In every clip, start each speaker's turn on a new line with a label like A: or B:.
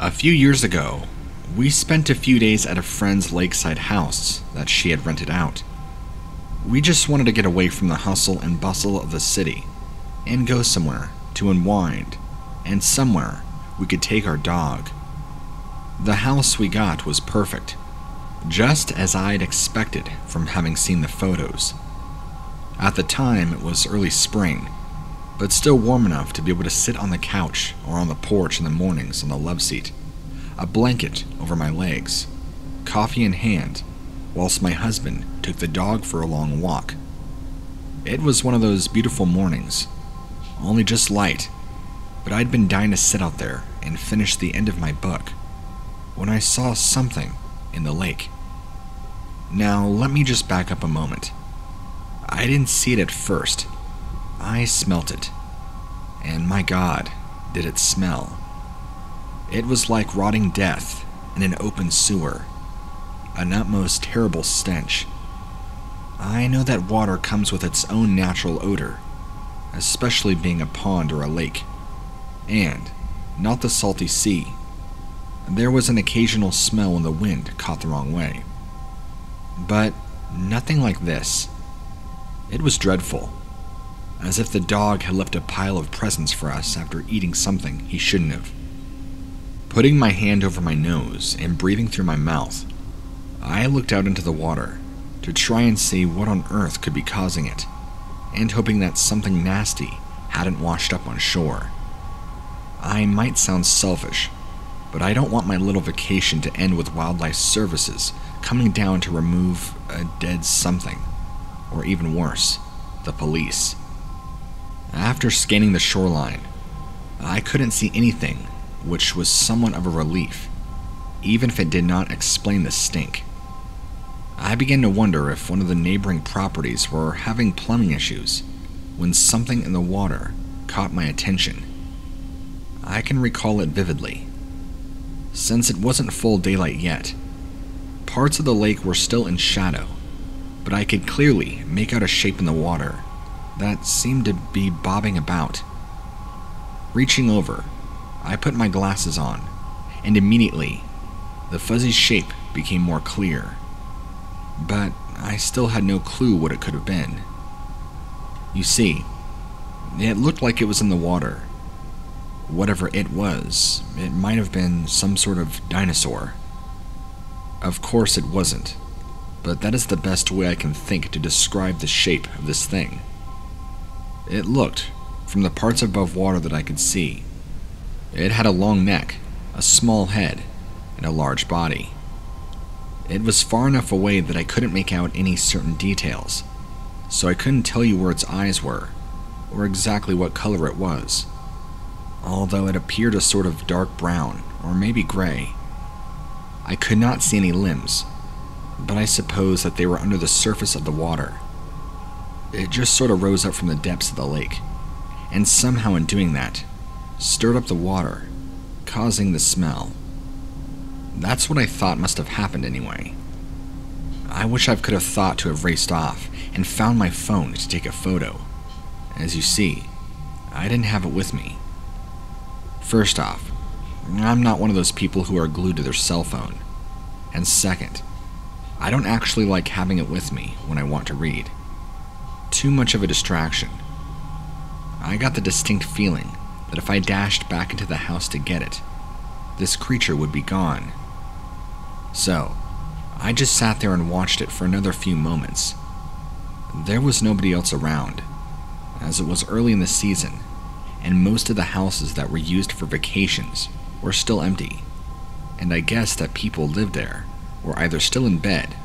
A: A few years ago, we spent a few days at a friend's lakeside house that she had rented out. We just wanted to get away from the hustle and bustle of the city and go somewhere to unwind and somewhere we could take our dog. The house we got was perfect, just as I'd expected from having seen the photos. At the time, it was early spring, but still warm enough to be able to sit on the couch or on the porch in the mornings on the loveseat, a blanket over my legs, coffee in hand, whilst my husband took the dog for a long walk. It was one of those beautiful mornings, only just light, but I'd been dying to sit out there and finish the end of my book when I saw something in the lake. Now, let me just back up a moment. I didn't see it at first. I smelt it, and my God, did it smell. It was like rotting death in an open sewer, an utmost terrible stench. I know that water comes with its own natural odor, especially being a pond or a lake, and not the salty sea. There was an occasional smell when the wind caught the wrong way, but nothing like this. It was dreadful, as if the dog had left a pile of presents for us after eating something he shouldn't have. Putting my hand over my nose and breathing through my mouth, I looked out into the water to try and see what on earth could be causing it, and hoping that something nasty hadn't washed up on shore. I might sound selfish, but I don't want my little vacation to end with wildlife services coming down to remove a dead something, or even worse, the police. After scanning the shoreline, I couldn't see anything, which was somewhat of a relief, even if it did not explain the stink. I began to wonder if one of the neighboring properties were having plumbing issues when something in the water caught my attention. I can recall it vividly. Since it wasn't full daylight yet, parts of the lake were still in shadow, but I could clearly make out a shape in the water that seemed to be bobbing about. Reaching over, I put my glasses on, and immediately, the fuzzy shape became more clear. But I still had no clue what it could have been. You see, it looked like it was in the water. Whatever it was, it might have been some sort of dinosaur. Of course it wasn't, but that is the best way I can think to describe the shape of this thing. It looked, from the parts above water that I could see, it had a long neck, a small head, and a large body. It was far enough away that I couldn't make out any certain details, so I couldn't tell you where its eyes were, or exactly what color it was, although it appeared a sort of dark brown, or maybe gray. I could not see any limbs, but I suppose that they were under the surface of the water. It just sort of rose up from the depths of the lake, and somehow in doing that, stirred up the water, causing the smell. That's what I thought must have happened anyway. I wish I could have thought to have raced off and found my phone to take a photo. As you see, I didn't have it with me. First off, I'm not one of those people who are glued to their cell phone. And second, I don't actually like having it with me when I want to read. Too much of a distraction. I got the distinct feeling that if I dashed back into the house to get it, this creature would be gone. So, I just sat there and watched it for another few moments. There was nobody else around, as it was early in the season, and most of the houses that were used for vacations were still empty, and I guessed that people lived there were either still in bed,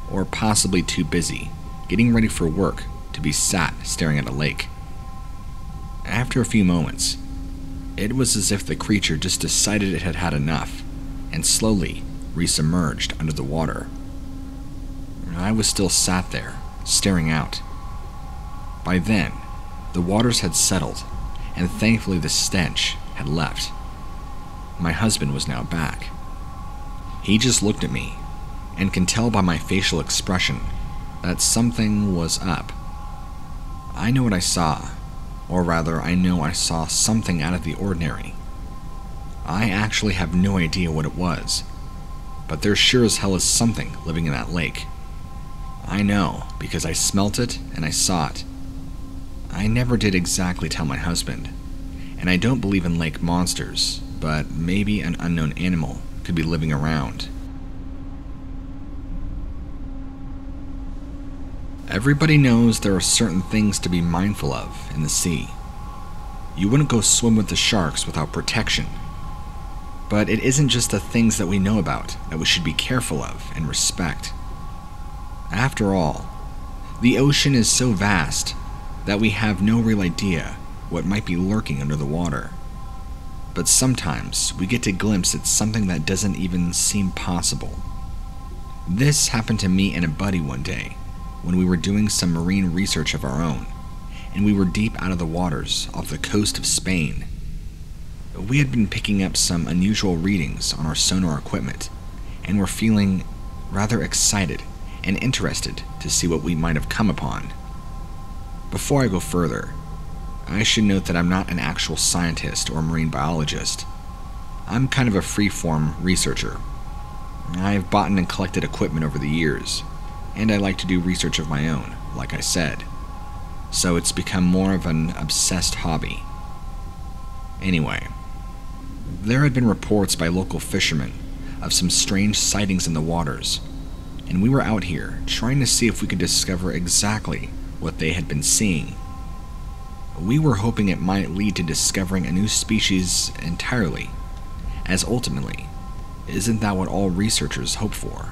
A: or possibly too busy, getting ready for work to be sat staring at a lake. After a few moments, it was as if the creature just decided it had had enough, and slowly resubmerged under the water. I was still sat there, staring out. By then, the waters had settled, and thankfully the stench had left. My husband was now back. He just looked at me, and can tell by my facial expression that something was up. I know what I saw, or rather, I know I saw something out of the ordinary. I actually have no idea what it was, but there sure as hell is something living in that lake. I know, because I smelt it and I saw it. I never did exactly tell my husband, and I don't believe in lake monsters, but maybe an unknown animal could be living around. Everybody knows there are certain things to be mindful of in the sea. You wouldn't go swim with the sharks without protection. But it isn't just the things that we know about that we should be careful of and respect. After all, the ocean is so vast that we have no real idea what might be lurking under the water. But sometimes we get to glimpse at something that doesn't even seem possible. This happened to me and a buddy one day when we were doing some marine research of our own, and we were deep out of the waters off the coast of Spain. We had been picking up some unusual readings on our sonar equipment, and were feeling rather excited and interested to see what we might have come upon. Before I go further, I should note that I'm not an actual scientist or marine biologist. I'm kind of a free-form researcher. I've bought and collected equipment over the years, and I like to do research of my own, like I said. So it's become more of an obsessed hobby. Anyway, there had been reports by local fishermen of some strange sightings in the waters, and we were out here trying to see if we could discover exactly what they had been seeing. We were hoping it might lead to discovering a new species entirely, as ultimately, isn't that what all researchers hope for?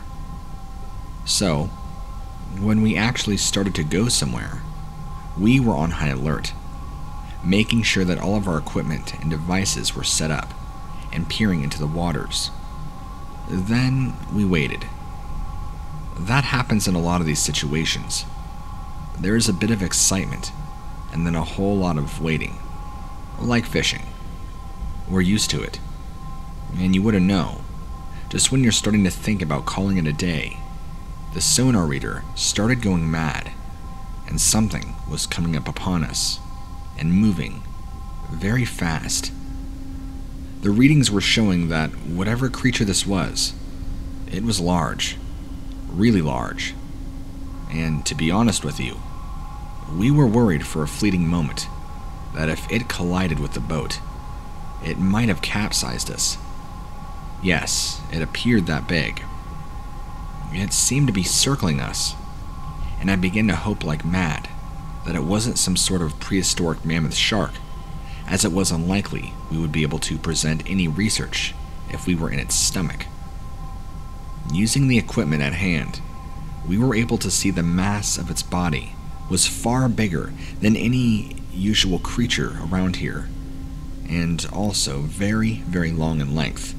A: So, when we actually started to go somewhere, we were on high alert, making sure that all of our equipment and devices were set up and peering into the waters. Then we waited. That happens in a lot of these situations. There is a bit of excitement and then a whole lot of waiting. Like fishing. We're used to it. And you wouldn't know. Just when you're starting to think about calling it a day, the sonar reader started going mad, and something was coming up upon us, and moving very fast. The readings were showing that whatever creature this was, it was large, really large. And to be honest with you, we were worried for a fleeting moment that if it collided with the boat, it might have capsized us. Yes, it appeared that big. It seemed to be circling us, and I began to hope like mad that it wasn't some sort of prehistoric mammoth shark, as it was unlikely we would be able to present any research if we were in its stomach. Using the equipment at hand, we were able to see the mass of its body was far bigger than any usual creature around here, and also very, very long in length.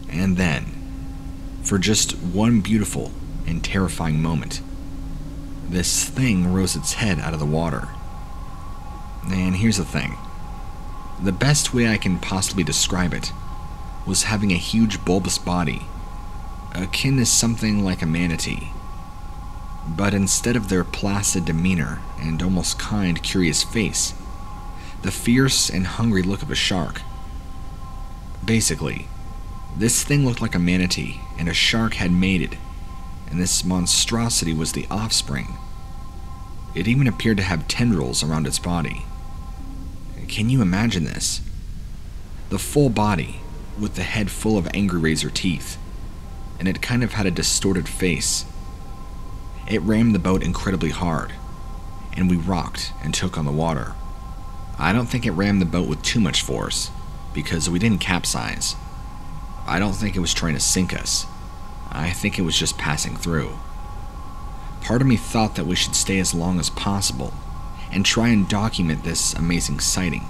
A: And then, for just one beautiful and terrifying moment, this thing rose its head out of the water. And here's the thing. The best way I can possibly describe it was having a huge bulbous body, akin to something like a manatee. But instead of their placid demeanor and almost kind, curious face, the fierce and hungry look of a shark. Basically, this thing looked like a manatee, and a shark had mated, and this monstrosity was the offspring. It even appeared to have tendrils around its body. Can you imagine this? The full body, with the head full of angry razor teeth, and it kind of had a distorted face. It rammed the boat incredibly hard, and we rocked and took on the water. I don't think it rammed the boat with too much force, because we didn't capsize. I don't think it was trying to sink us. I think it was just passing through. Part of me thought that we should stay as long as possible and try and document this amazing sighting.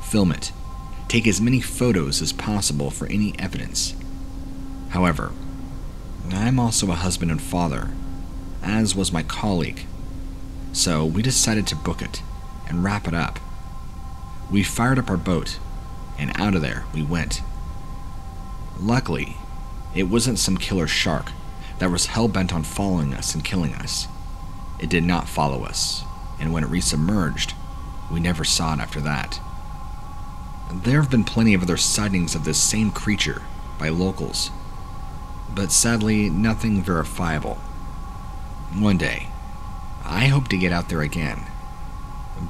A: Film it. Take as many photos as possible for any evidence. However, I'm also a husband and father, as was my colleague, so we decided to book it and wrap it up. We fired up our boat, and out of there we went. Luckily, it wasn't some killer shark that was hell-bent on following us and killing us. It did not follow us, and when it resubmerged, we never saw it after that. There have been plenty of other sightings of this same creature by locals, but sadly nothing verifiable. One day, I hope to get out there again,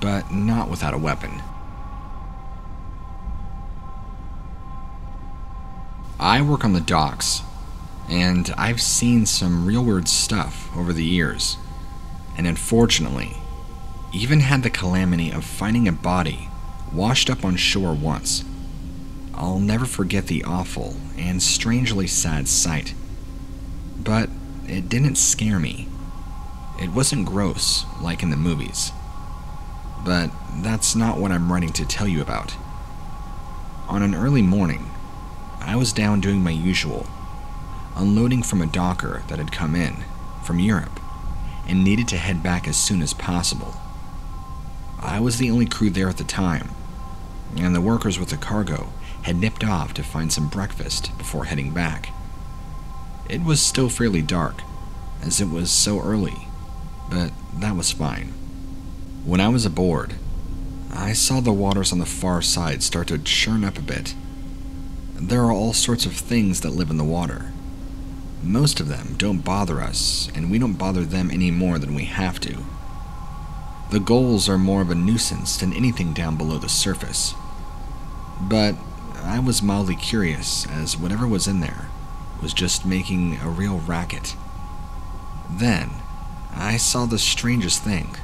A: but not without a weapon. I work on the docks, and I've seen some real weird stuff over the years, and unfortunately, even had the calamity of finding a body washed up on shore once. I'll never forget the awful and strangely sad sight. But it didn't scare me. It wasn't gross like in the movies. But that's not what I'm writing to tell you about. On an early morning, I was down doing my usual, unloading from a docker that had come in from Europe and needed to head back as soon as possible. I was the only crew there at the time, and the workers with the cargo had nipped off to find some breakfast before heading back. It was still fairly dark, as it was so early, but that was fine. When I was aboard, I saw the waters on the far side start to churn up a bit. There are all sorts of things that live in the water. Most of them don't bother us, and we don't bother them any more than we have to. The gulls are more of a nuisance than anything down below the surface. But I was mildly curious, as whatever was in there was just making a real racket. Then, I saw the strangest thing.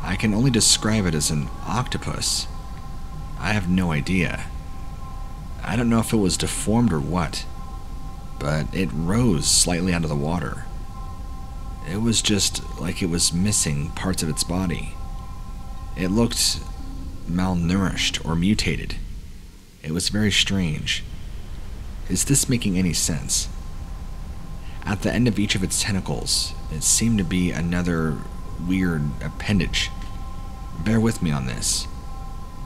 A: I can only describe it as an octopus. I have no idea. I don't know if it was deformed or what, but it rose slightly out of the water. It was just like it was missing parts of its body. It looked malnourished or mutated. It was very strange. Is this making any sense? At the end of each of its tentacles, it seemed to be another weird appendage. Bear with me on this.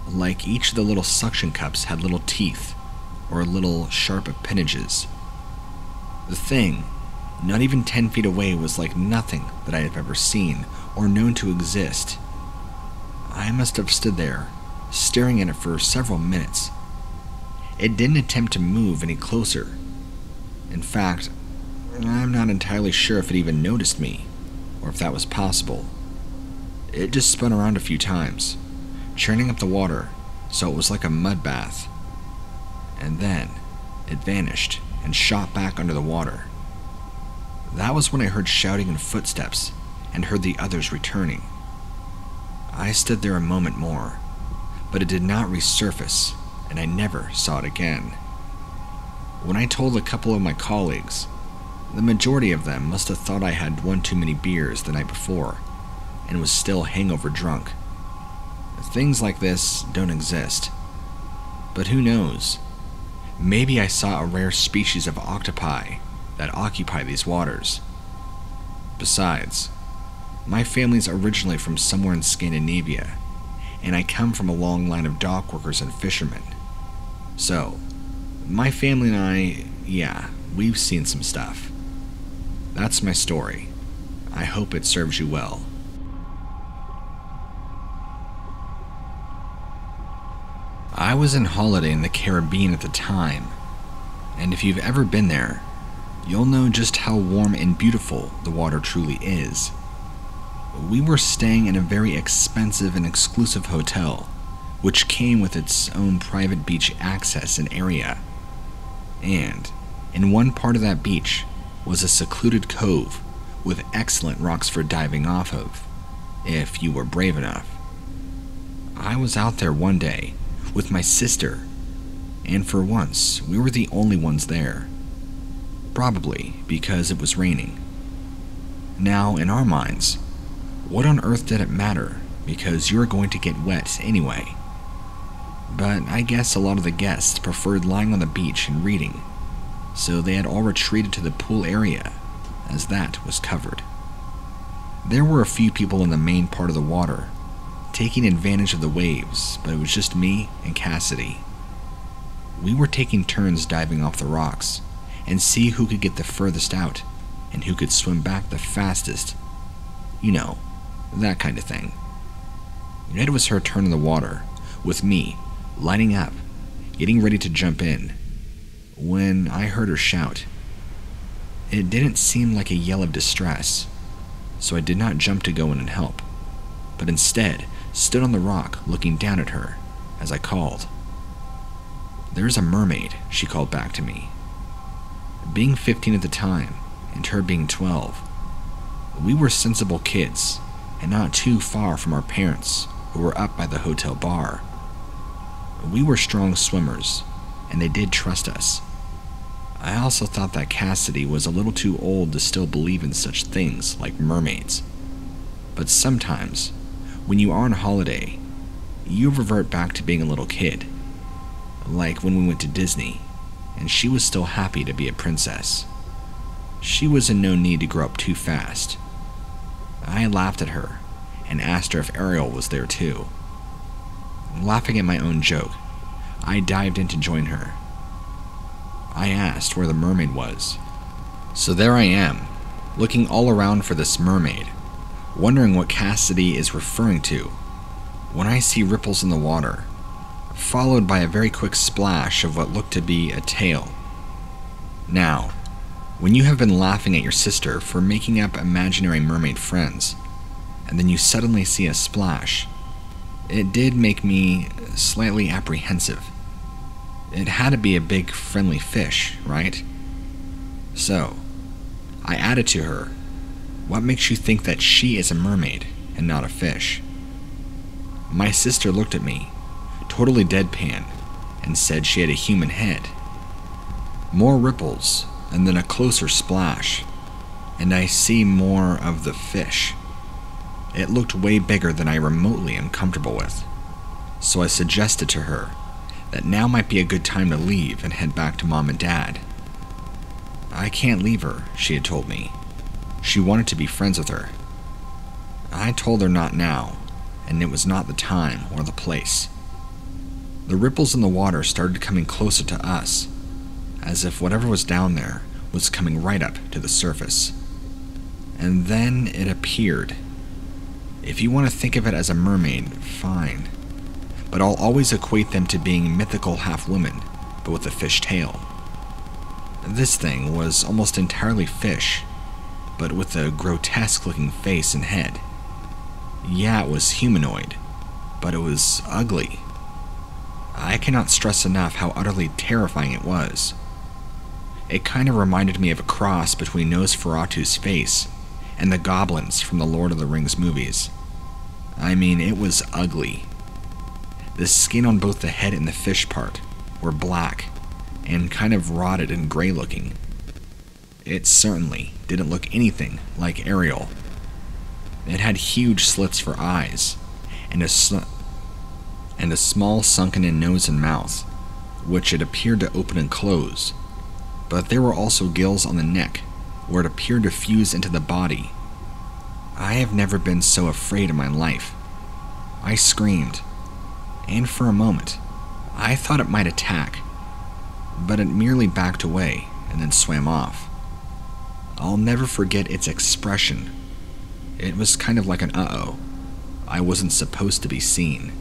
A: Like each of the little suction cups had little teeth, or little sharp appendages. The thing, not even 10 feet away, was like nothing that I have ever seen or known to exist. I must have stood there, staring at it for several minutes. It didn't attempt to move any closer. In fact, I'm not entirely sure if it even noticed me, or if that was possible. It just spun around a few times, churning up the water so it was like a mud bath. And then, it vanished and shot back under the water. That was when I heard shouting and footsteps, and heard the others returning. I stood there a moment more, but it did not resurface, and I never saw it again. When I told a couple of my colleagues, the majority of them must have thought I had one too many beers the night before, and was still hangover drunk. Things like this don't exist. But who knows? Maybe I saw a rare species of octopi that occupy these waters. Besides, my family's originally from somewhere in Scandinavia, and I come from a long line of dock workers and fishermen. So, my family and I, we've seen some stuff. That's my story. I hope it serves you well. I was on holiday in the Caribbean at the time, and if you've ever been there, you'll know just how warm and beautiful the water truly is. We were staying in a very expensive and exclusive hotel, which came with its own private beach access and area. And in one part of that beach was a secluded cove with excellent rocks for diving off of, if you were brave enough. I was out there one day with my sister, and for once we were the only ones there. Probably because it was raining. Now, in our minds, what on earth did it matter, because you were going to get wet anyway? But I guess a lot of the guests preferred lying on the beach and reading, so they had all retreated to the pool area, as that was covered. There were a few people in the main part of the water, taking advantage of the waves, but it was just me and Cassidy. We were taking turns diving off the rocks, and see who could get the furthest out, and who could swim back the fastest. You know, that kind of thing. It was her turn in the water, with me lining up, getting ready to jump in, when I heard her shout. It didn't seem like a yell of distress, so I did not jump to go in and help, but instead stood on the rock looking down at her as I called. "There's a mermaid," she called back to me. Being 15 at the time, and her being 12, we were sensible kids, and not too far from our parents, who were up by the hotel bar. We were strong swimmers, and they did trust us. I also thought that Cassidy was a little too old to still believe in such things like mermaids. But sometimes, when you are on holiday, you revert back to being a little kid. Like when we went to Disney, and she was still happy to be a princess. She was in no need to grow up too fast. I laughed at her and asked her if Ariel was there too. Laughing at my own joke, I dived in to join her. I asked where the mermaid was. So there I am, looking all around for this mermaid, wondering what Cassidy is referring to, when I see ripples in the water, followed by a very quick splash of what looked to be a tail. Now, when you have been laughing at your sister for making up imaginary mermaid friends, and then you suddenly see a splash, it did make me slightly apprehensive. It had to be a big, friendly fish, right? So, I added to her, "What makes you think that she is a mermaid and not a fish?" My sister looked at me, totally deadpan, and said she had a human head. More ripples, and then a closer splash, and I see more of the fish. It looked way bigger than I remotely am comfortable with, so I suggested to her that now might be a good time to leave and head back to Mom and Dad. I can't leave her, she had told me. She wanted to be friends with her. I told her not now, and it was not the time or the place. The ripples in the water started coming closer to us, as if whatever was down there was coming right up to the surface. And then it appeared. If you want to think of it as a mermaid, fine. But I'll always equate them to being mythical half-women, but with a fish tail. This thing was almost entirely fish, but with a grotesque-looking face and head. Yeah, it was humanoid, but it was ugly. I cannot stress enough how utterly terrifying it was. It kind of reminded me of a cross between Nosferatu's face and the goblins from the Lord of the Rings movies. I mean, it was ugly. The skin on both the head and the fish part were black and kind of rotted and gray looking. It certainly didn't look anything like Ariel. It had huge slits for eyes and a small sunken-in nose and mouth, which it appeared to open and close, but there were also gills on the neck where it appeared to fuse into the body. I have never been so afraid in my life. I screamed, and for a moment, I thought it might attack, but it merely backed away and then swam off. I'll never forget its expression. It was kind of like an uh-oh. I wasn't supposed to be seen.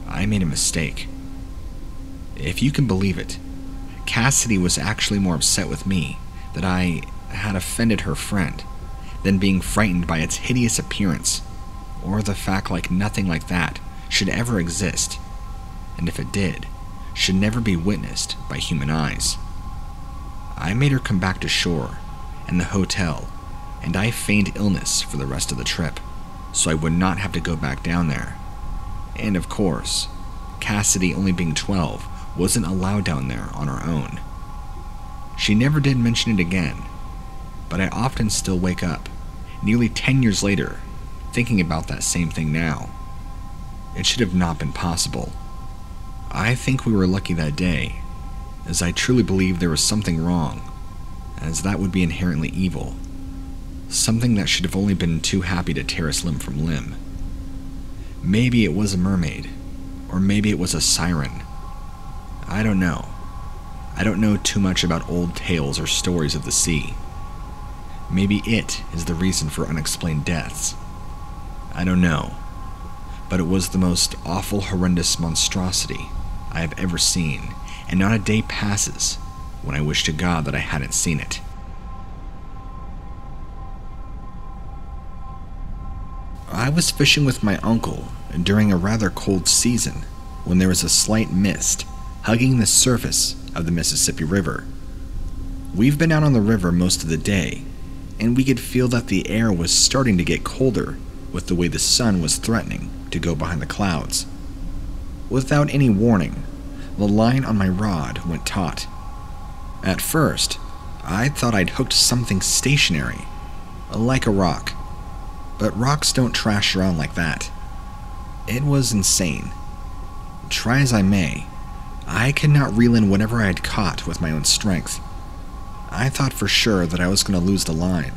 A: I made a mistake. If you can believe it, Cassidy was actually more upset with me that I had offended her friend than being frightened by its hideous appearance, or the fact like nothing like that should ever exist, and if it did, should never be witnessed by human eyes. I made her come back to shore and the hotel, and I feigned illness for the rest of the trip, so I would not have to go back down there. And of course, Cassidy, only being 12, wasn't allowed down there on her own. She never did mention it again, but I often still wake up, nearly 10 years later, thinking about that same thing now. It should have not been possible. I think we were lucky that day, as I truly believe there was something wrong, as that would be inherently evil. Something that should have only been too happy to tear us limb from limb. Maybe it was a mermaid, or maybe it was a siren. I don't know. I don't know too much about old tales or stories of the sea. Maybe it is the reason for unexplained deaths. I don't know. But it was the most awful, horrendous monstrosity I have ever seen, and not a day passes when I wish to God that I hadn't seen it. I was fishing with my uncle during a rather cold season when there was a slight mist hugging the surface of the Mississippi River. We've been out on the river most of the day, and we could feel that the air was starting to get colder with the way the sun was threatening to go behind the clouds. Without any warning, the line on my rod went taut. At first, I thought I'd hooked something stationary, like a rock, but rocks don't trash around like that. It was insane. Try as I may, I could not reel in whatever I had caught with my own strength. I thought for sure that I was going to lose the line,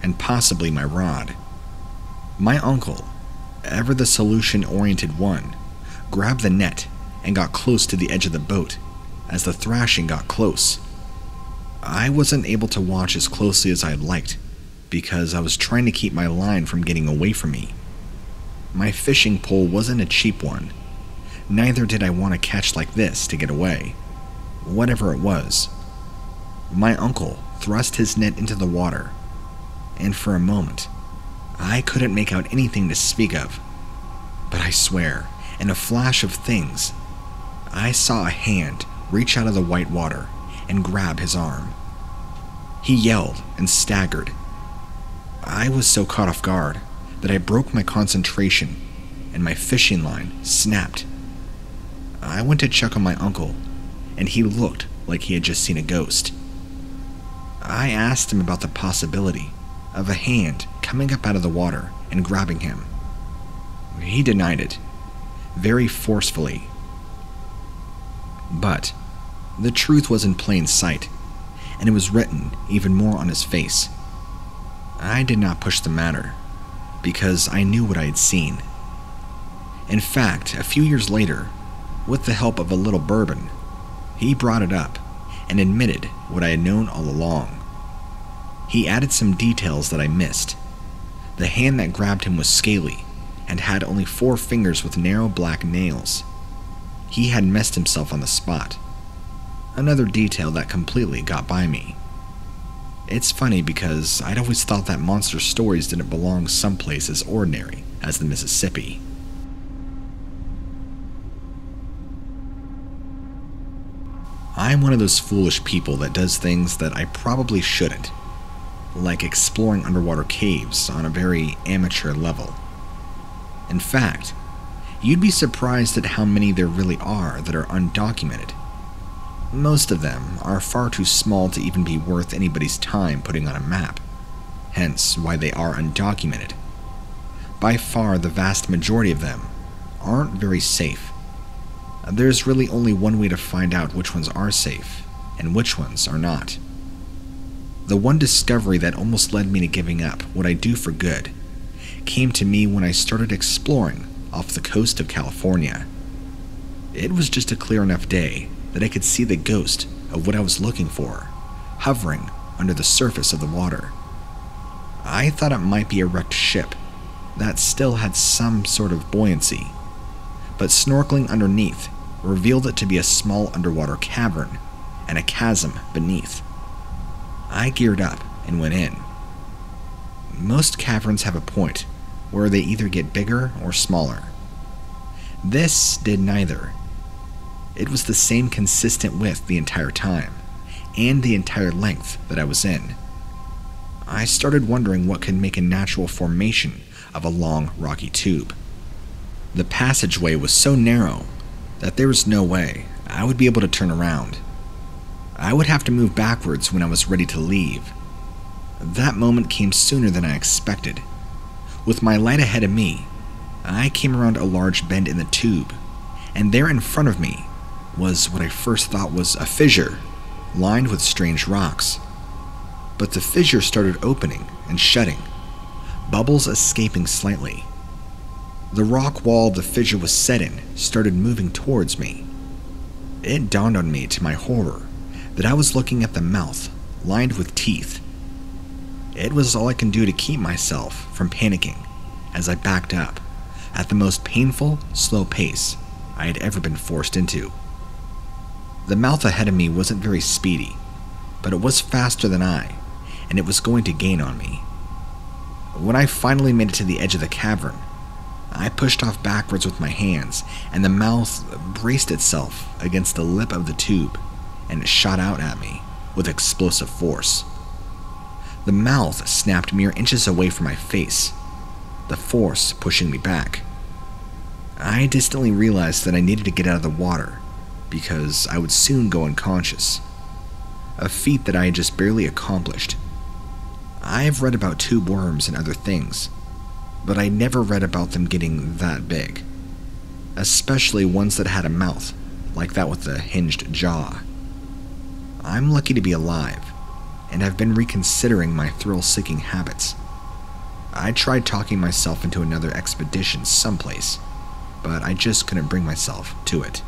A: and possibly my rod. My uncle, ever the solution-oriented one, grabbed the net and got close to the edge of the boat as the thrashing got close. I wasn't able to watch as closely as I'd liked because I was trying to keep my line from getting away from me. My fishing pole wasn't a cheap one. Neither did I want to catch like this to get away, whatever it was. My uncle thrust his net into the water, and for a moment, I couldn't make out anything to speak of. But I swear, in a flash of things, I saw a hand reach out of the white water and grab his arm. He yelled and staggered. I was so caught off guard that I broke my concentration and my fishing line snapped. I went to check on my uncle, and he looked like he had just seen a ghost. I asked him about the possibility of a hand coming up out of the water and grabbing him. He denied it, very forcefully. But the truth was in plain sight, and it was written even more on his face. I did not push the matter, because I knew what I had seen. In fact, a few years later, with the help of a little bourbon, he brought it up and admitted what I had known all along. He added some details that I missed. The hand that grabbed him was scaly and had only 4 fingers with narrow black nails. He had messed himself on the spot. Another detail that completely got by me. It's funny because I'd always thought that monster stories didn't belong someplace as ordinary as the Mississippi. I'm one of those foolish people that does things that I probably shouldn't, like exploring underwater caves on a very amateur level. In fact, you'd be surprised at how many there really are that are undocumented. Most of them are far too small to even be worth anybody's time putting on a map, hence why they are undocumented. By far, the vast majority of them aren't very safe. There's really only one way to find out which ones are safe and which ones are not. The one discovery that almost led me to giving up what I do for good came to me when I started exploring off the coast of California. It was just a clear enough day that I could see the ghost of what I was looking for, hovering under the surface of the water. I thought it might be a wrecked ship that still had some sort of buoyancy, but snorkeling underneath revealed it to be a small underwater cavern and a chasm beneath. I geared up and went in. Most caverns have a point where they either get bigger or smaller. This did neither. It was the same consistent width the entire time, and the entire length that I was in. I started wondering what could make a natural formation of a long, rocky tube. The passageway was so narrow that there was no way I would be able to turn around. I would have to move backwards when I was ready to leave. That moment came sooner than I expected. With my light ahead of me, I came around a large bend in the tube, and there in front of me was what I first thought was a fissure, lined with strange rocks. But the fissure started opening and shutting, bubbles escaping slightly. The rock wall the fissure was set in started moving towards me. It dawned on me, to my horror, that I was looking at the mouth, lined with teeth. It was all I can do to keep myself from panicking as I backed up at the most painful, slow pace I had ever been forced into. The mouth ahead of me wasn't very speedy, but it was faster than I, and it was going to gain on me. When I finally made it to the edge of the cavern, I pushed off backwards with my hands, and the mouth braced itself against the lip of the tube, and it shot out at me with explosive force. The mouth snapped mere inches away from my face, the force pushing me back. I distantly realized that I needed to get out of the water, because I would soon go unconscious, a feat that I had just barely accomplished. I've read about tube worms and other things, but I never read about them getting that big, especially ones that had a mouth, like that with a hinged jaw. I'm lucky to be alive, and have been reconsidering my thrill-seeking habits. I tried talking myself into another expedition someplace, but I just couldn't bring myself to it.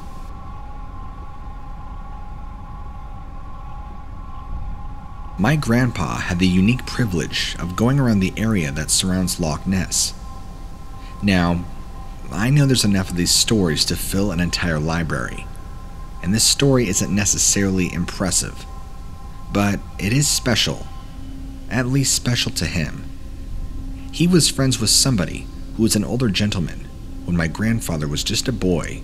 A: My grandpa had the unique privilege of going around the area that surrounds Loch Ness. Now, I know there's enough of these stories to fill an entire library, and this story isn't necessarily impressive, but it is special, at least special to him. He was friends with somebody who was an older gentleman when my grandfather was just a boy,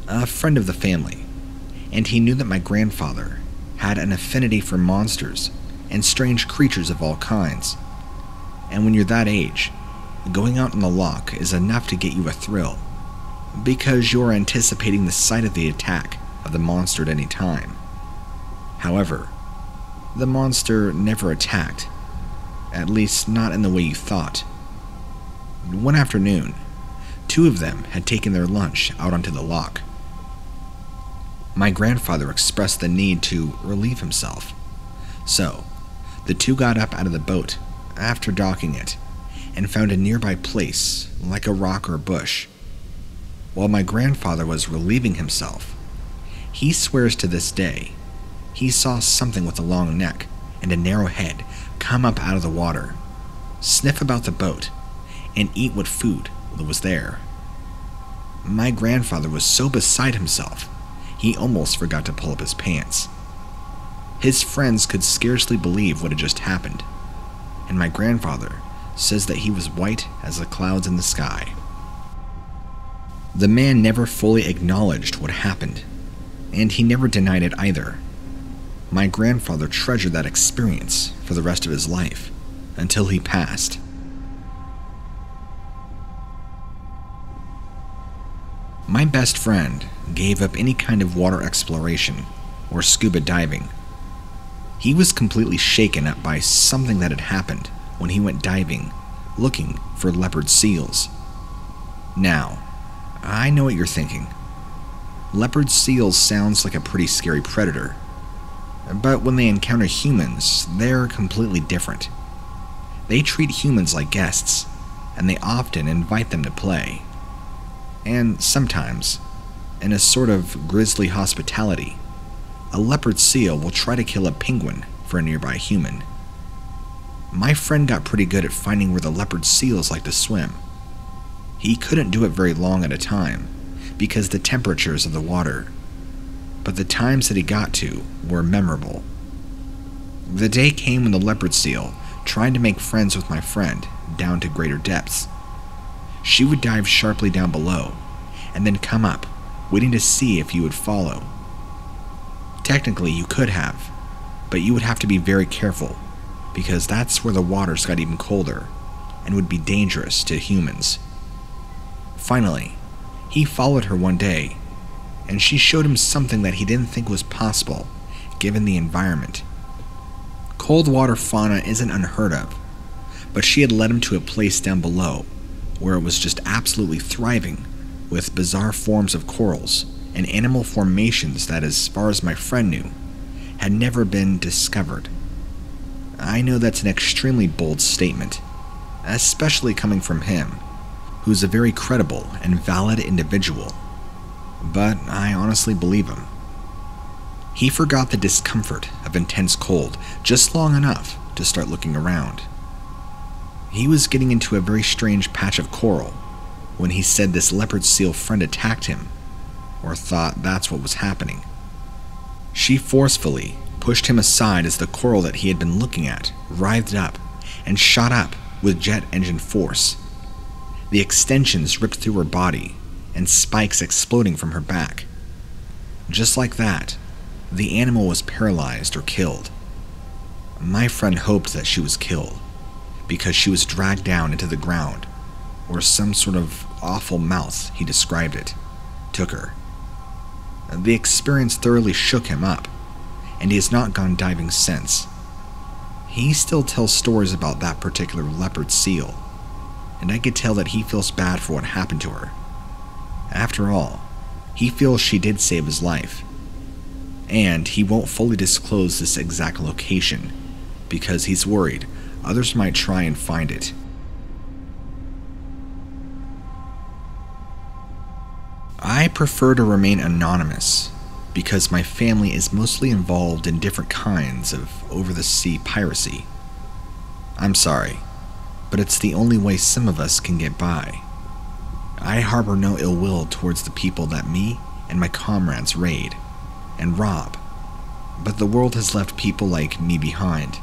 A: a friend of the family, and he knew that my grandfather had an affinity for monsters and strange creatures of all kinds. And when you're that age, going out on the loch is enough to get you a thrill, because you're anticipating the sight of the attack of the monster at any time. However, the monster never attacked, at least not in the way you thought. One afternoon, two of them had taken their lunch out onto the loch. My grandfather expressed the need to relieve himself, so the two got up out of the boat after docking it and found a nearby place like a rock or bush. While my grandfather was relieving himself, he swears to this day he saw something with a long neck and a narrow head come up out of the water, sniff about the boat, and eat what food was there. My grandfather was so beside himself, he almost forgot to pull up his pants. His friends could scarcely believe what had just happened, and my grandfather says that he was white as the clouds in the sky. The man never fully acknowledged what happened, and he never denied it either. My grandfather treasured that experience for the rest of his life, until he passed. My best friend gave up any kind of water exploration or scuba diving. He was completely shaken up by something that had happened when he went diving, looking for leopard seals. Now, I know what you're thinking. Leopard seals sounds like a pretty scary predator, but when they encounter humans, they're completely different. They treat humans like guests, and they often invite them to play. And sometimes, in a sort of grisly hospitality, a leopard seal will try to kill a penguin for a nearby human. My friend got pretty good at finding where the leopard seals like to swim. He couldn't do it very long at a time because the temperatures of the water, but the times that he got to were memorable. The day came when the leopard seal tried to make friends with my friend down to greater depths. She would dive sharply down below, and then come up, waiting to see if you would follow. Technically, you could have, but you would have to be very careful, because that's where the waters got even colder, and would be dangerous to humans. Finally, he followed her one day, and she showed him something that he didn't think was possible, given the environment. Cold water fauna isn't unheard of, but she had led him to a place down below, where it was just absolutely thriving with bizarre forms of corals and animal formations that, as far as my friend knew, had never been discovered. I know that's an extremely bold statement, especially coming from him, who's a very credible and valid individual, but I honestly believe him. He forgot the discomfort of intense cold just long enough to start looking around. He was getting into a very strange patch of coral when he said this leopard seal friend attacked him, or thought that's what was happening. She forcefully pushed him aside as the coral that he had been looking at writhed up and shot up with jet engine force. The extensions ripped through her body and spikes exploding from her back. Just like that, the animal was paralyzed or killed. My friend hoped that she was killed because she was dragged down into the ground, or some sort of awful mouth, he described it, took her. The experience thoroughly shook him up, and he has not gone diving since. He still tells stories about that particular leopard seal, and I could tell that he feels bad for what happened to her. After all, he feels she did save his life, and he won't fully disclose this exact location because he's worried others might try and find it. I prefer to remain anonymous because my family is mostly involved in different kinds of over-the-sea piracy. I'm sorry, but it's the only way some of us can get by. I harbor no ill will towards the people that me and my comrades raid and rob, but the world has left people like me behind,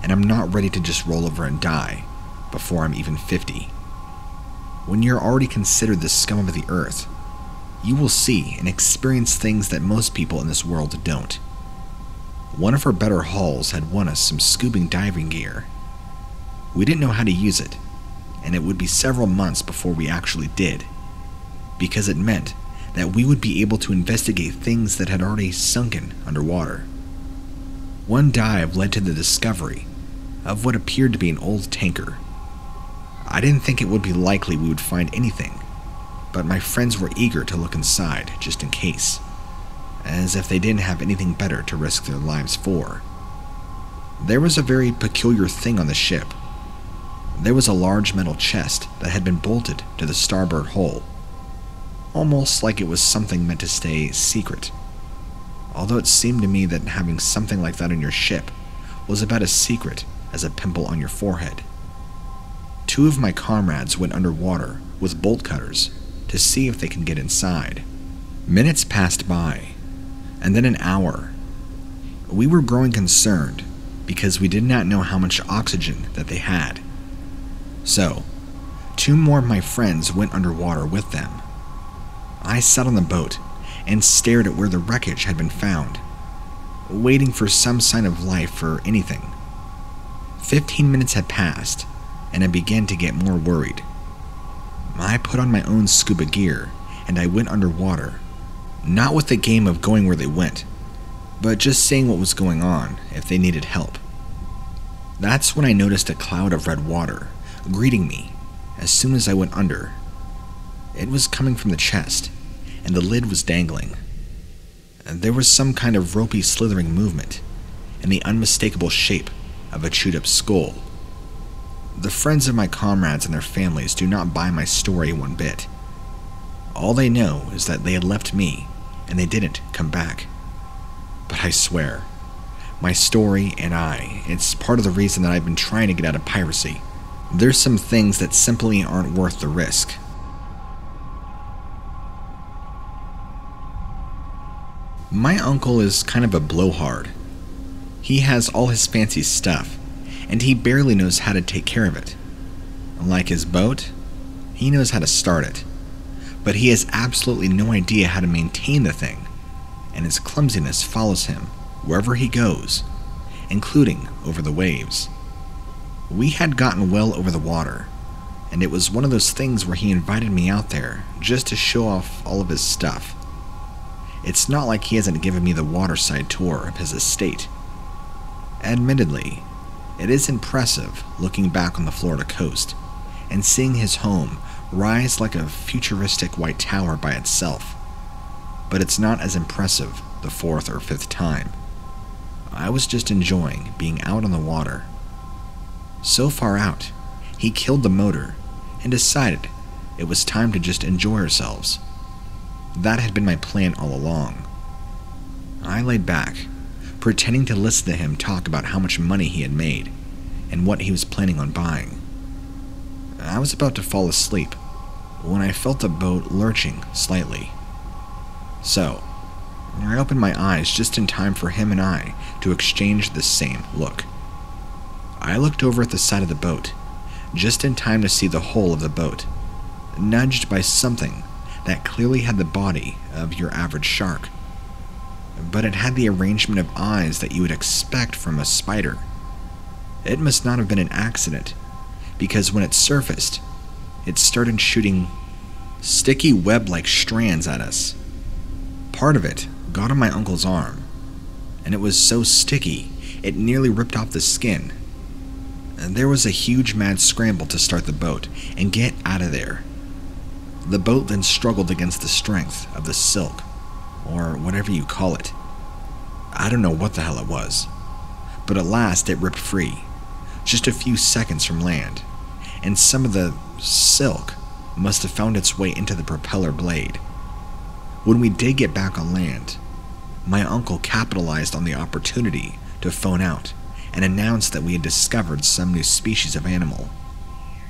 A: and I'm not ready to just roll over and die before I'm even 50. When you're already considered the scum of the earth, you will see and experience things that most people in this world don't. One of our better hauls had won us some scuba diving gear. We didn't know how to use it, and it would be several months before we actually did, because it meant that we would be able to investigate things that had already sunken underwater. One dive led to the discovery of what appeared to be an old tanker. I didn't think it would be likely we would find anything, but my friends were eager to look inside just in case, as if they didn't have anything better to risk their lives for. There was a very peculiar thing on the ship. There was a large metal chest that had been bolted to the starboard hull, almost like it was something meant to stay secret, although it seemed to me that having something like that on your ship was about as secret as a pimple on your forehead. Two of my comrades went underwater with bolt cutters to see if they could get inside. Minutes passed by, and then an hour. We were growing concerned because we did not know how much oxygen that they had. So, two more of my friends went underwater with them. I sat on the boat and stared at where the wreckage had been found, waiting for some sign of life or anything. 15 minutes had passed, and I began to get more worried. I put on my own scuba gear, and I went underwater, not with the game of going where they went, but just seeing what was going on if they needed help. That's when I noticed a cloud of red water greeting me as soon as I went under. It was coming from the chest, and the lid was dangling. There was some kind of ropey slithering movement, and the unmistakable shape of a chewed-up skull. The friends of my comrades and their families do not buy my story one bit. All they know is that they had left me, and they didn't come back. But I swear, my story and it's part of the reason that I've been trying to get out of piracy. There's some things that simply aren't worth the risk. My uncle is kind of a blowhard. He has all his fancy stuff, and he barely knows how to take care of it. Like his boat, he knows how to start it, but he has absolutely no idea how to maintain the thing, and his clumsiness follows him wherever he goes, including over the waves. We had gotten well over the water, and it was one of those things where he invited me out there just to show off all of his stuff. It's not like he hasn't given me the waterside tour of his estate. Admittedly, it is impressive looking back on the Florida coast and seeing his home rise like a futuristic white tower by itself, but it's not as impressive the fourth or fifth time. I was just enjoying being out on the water. So far out, he killed the motor and decided it was time to just enjoy ourselves. That had been my plan all along. I laid back, pretending to listen to him talk about how much money he had made and what he was planning on buying. I was about to fall asleep when I felt the boat lurching slightly. So, I opened my eyes just in time for him and I to exchange the same look. I looked over at the side of the boat, just in time to see the hull of the boat, nudged by something that clearly had the body of your average shark, but it had the arrangement of eyes that you would expect from a spider. It must not have been an accident, because when it surfaced, it started shooting sticky web-like strands at us. Part of it got on my uncle's arm, and it was so sticky it nearly ripped off the skin. And there was a huge mad scramble to start the boat and get out of there. The boat then struggled against the strength of the silk, or whatever you call it. I don't know what the hell it was, but at last it ripped free, just a few seconds from land, and some of the silk must have found its way into the propeller blade. When we did get back on land, my uncle capitalized on the opportunity to phone out and announced that we had discovered some new species of animal.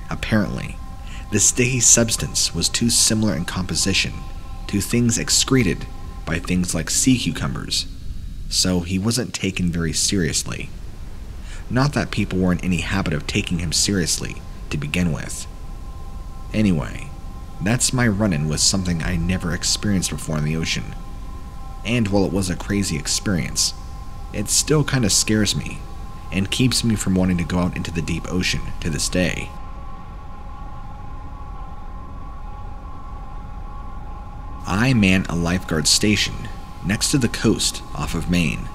A: Apparently, the sticky substance was too similar in composition to things excreted by things like sea cucumbers, so he wasn't taken very seriously. Not that people were in any habit of taking him seriously to begin with. Anyway, that's my run-in with something I never experienced before in the ocean. And while it was a crazy experience, it still kind of scares me and keeps me from wanting to go out into the deep ocean to this day. I man a lifeguard station next to the coast off of Maine.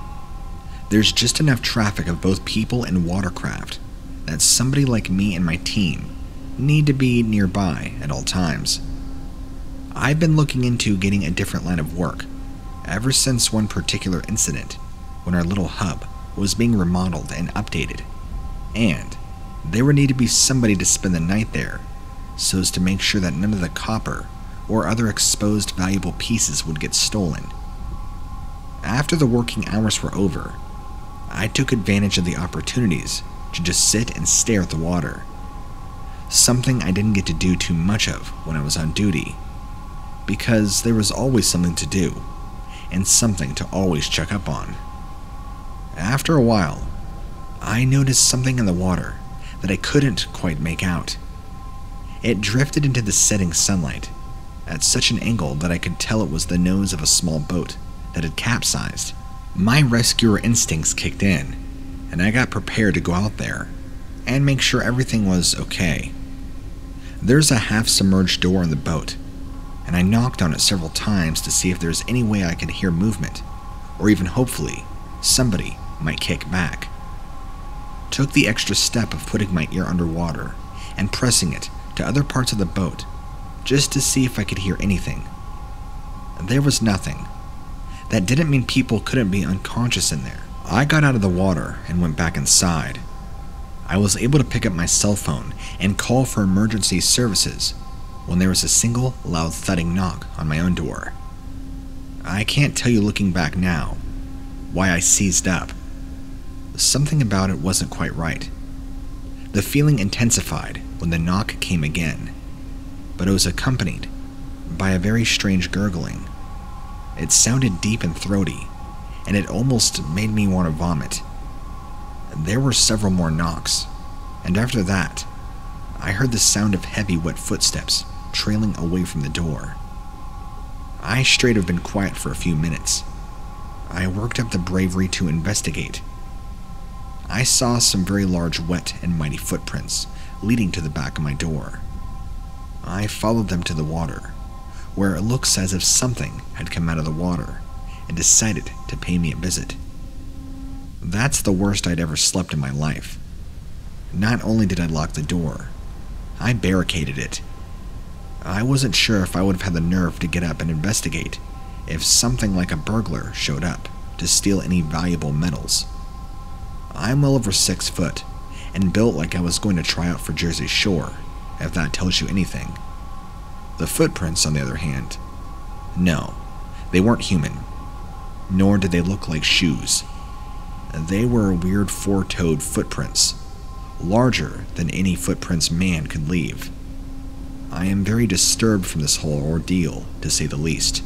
A: There's just enough traffic of both people and watercraft that somebody like me and my team need to be nearby at all times. I've been looking into getting a different line of work ever since one particular incident when our little hub was being remodeled and updated, and there would need to be somebody to spend the night there so as to make sure that none of the copper or other exposed valuable pieces would get stolen. After the working hours were over, I took advantage of the opportunities to just sit and stare at the water, something I didn't get to do too much of when I was on duty, because there was always something to do and something to always check up on. After a while, I noticed something in the water that I couldn't quite make out. It drifted into the setting sunlight at such an angle that I could tell it was the nose of a small boat that had capsized. My rescuer instincts kicked in, and I got prepared to go out there and make sure everything was okay. There's a half-submerged door in the boat, and I knocked on it several times to see if there's any way I could hear movement, or even hopefully somebody might kick back. Took the extra step of putting my ear underwater and pressing it to other parts of the boat just to see if I could hear anything. There was nothing. That didn't mean people couldn't be unconscious in there. I got out of the water and went back inside. I was able to pick up my cell phone and call for emergency services when there was a single loud thudding knock on my own door. I can't tell you looking back now why I seized up. Something about it wasn't quite right. The feeling intensified when the knock came again, but it was accompanied by a very strange gurgling. It sounded deep and throaty, and it almost made me want to vomit. There were several more knocks, and after that, I heard the sound of heavy, wet footsteps trailing away from the door. I straight have been quiet for a few minutes. I worked up the bravery to investigate. I saw some very large, wet, and mighty footprints leading to the back of my door. I followed them to the water, where it looks as if something had come out of the water and decided to pay me a visit. That's the worst I'd ever slept in my life. Not only did I lock the door, I barricaded it. I wasn't sure if I would have had the nerve to get up and investigate if something like a burglar showed up to steal any valuable metals. I'm well over 6 foot and built like I was going to try out for Jersey Shore, if that tells you anything. The footprints, on the other hand, no, they weren't human, nor did they look like shoes. They were weird 4-toed footprints, larger than any footprints man could leave. I am very disturbed from this whole ordeal, to say the least.